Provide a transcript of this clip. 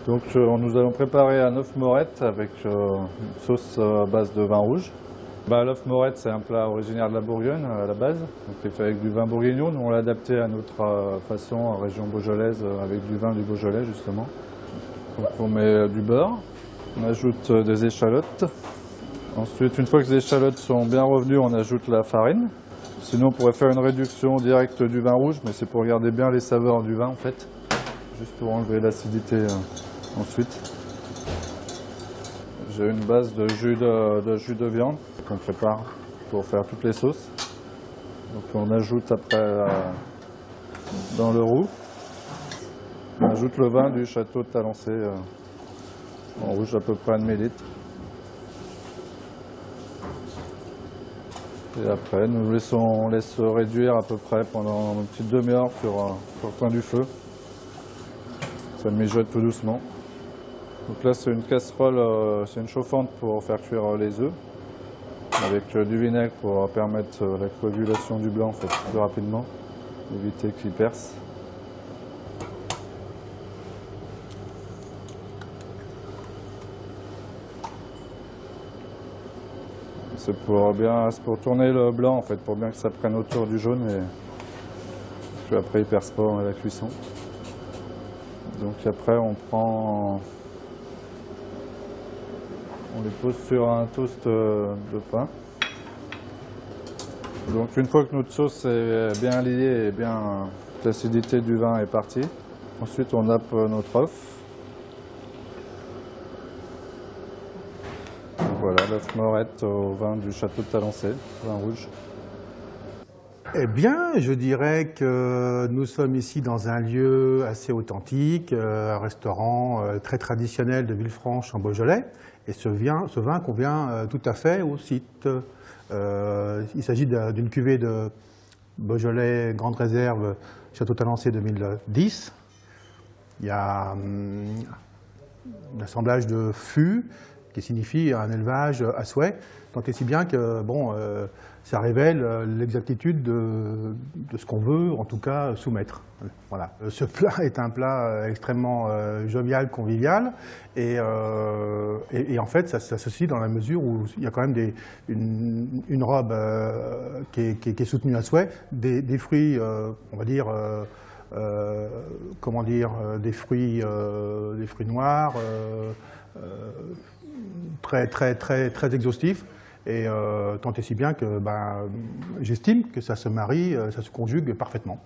Donc nous allons préparer un œuf morette avec une sauce à base de vin rouge. L'œuf morette, c'est un plat originaire de la Bourgogne à la base, donc il est fait avec du vin bourguignon. Nous on l'a adapté à notre façon en région beaujolaise avec du vin du Beaujolais justement. Donc on met du beurre, on ajoute des échalotes. Ensuite, une fois que les échalotes sont bien revenues, on ajoute la farine. Sinon on pourrait faire une réduction directe du vin rouge, mais c'est pour garder bien les saveurs du vin en fait, juste pour enlever l'acidité ensuite. J'ai une base de jus de viande qu'on prépare pour faire toutes les sauces. Donc on ajoute après dans le roux, on ajoute le vin du château de Talancé en rouge à peu près 1 demi-litre. Et après on laisse réduire à peu près pendant une petite demi-heure sur le coin du feu. Ça mijote tout doucement. Donc là c'est une casserole, c'est une chauffante pour faire cuire les œufs, avec du vinaigre pour permettre la coagulation du blanc en fait, plus rapidement, éviter qu'il perce. C'est pour tourner le blanc en fait, pour bien que ça prenne autour du jaune et puis après il perce pas à la cuisson. Donc après on les pose sur un toast de pain. Donc une fois que notre sauce est bien liée et bien l'acidité du vin est partie, ensuite on nappe notre œuf. Voilà, l'œuf morette au vin du château de Talancé, vin rouge. Eh bien, je dirais que nous sommes ici dans un lieu assez authentique, un restaurant très traditionnel de Villefranche en Beaujolais. Et ce vin convient tout à fait au site. Il s'agit d'une cuvée de Beaujolais Grande Réserve Château Talancé 2010. Il y a un assemblage de fûts qui signifie un élevage à souhait, tant et si bien que ça révèle l'exactitude de ce qu'on veut, en tout cas, soumettre. Voilà. Ce plat est un plat extrêmement jovial, convivial, et en fait, ça s'associe dans la mesure où il y a quand même une robe qui est soutenue à souhait, des fruits, on va dire, des fruits noirs, très exhaustifs. Et tant et si bien que j'estime que ça se marie, ça se conjugue parfaitement.